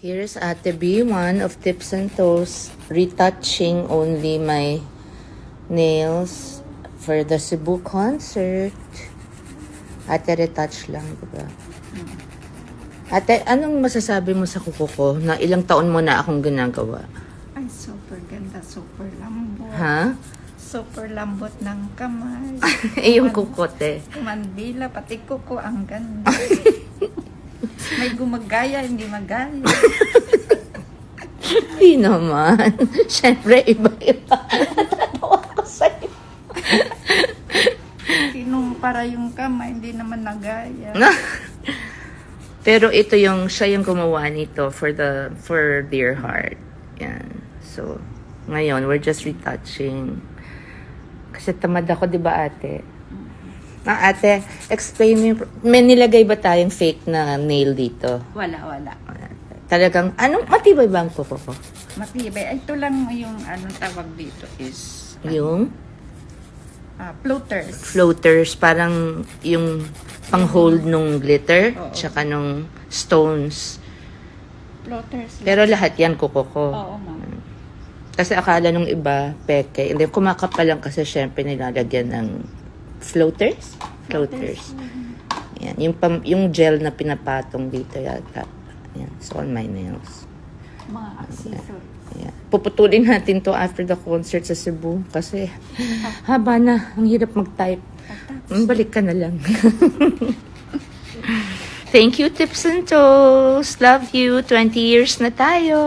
Here's Ate B, one of Tips and Toes, retouching only my nails for the Cebu concert. Ate, retouch lang, diba? Ate, anong masasabi mo sa kuko ko na ilang taon mo na akong ginagawa? Ay, super ganda, super lambot. Ha? Super lambot ng kamay. Eh, yung kukote. Mandila, pati kuko, ang ganda. May gumagaya, hindi magaya. Hindi naman. Siyempre, iba-iba. Natatawa ko sa'yo. Kinumpara yung kamay, hindi naman nagaya. Pero ito siya yung gumawa nito for Dear Heart. Yan. So, ngayon, we're just retouching. Kasi tamad ako, di ba ate? Ate, explain mo may nilagay ba tayong fake na nail dito? Wala. Talagang, matibay ba ang kuko ko? Matibay. Ito lang yung anong tawag dito is Yung floaters. floaters, parang yung pang-hold nung glitter, Oo. tsaka nung stones. Floaters. Pero lahat yan kuko ko. Oo, ma'am. Kasi akala nung iba, peke. Hindi, kumakapal lang kasi syempre nilalagyan ng floaters. Yan. Yung gel na pinapatong dito yata. Yan. So, on my nails. Mga accessory. Yan. Puputulin natin to after the concert sa Cebu. Kasi, haba na. Ang hirap mag-type. Balik ka na lang. Thank you, Tips and Toes. Love you. 20 years na tayo.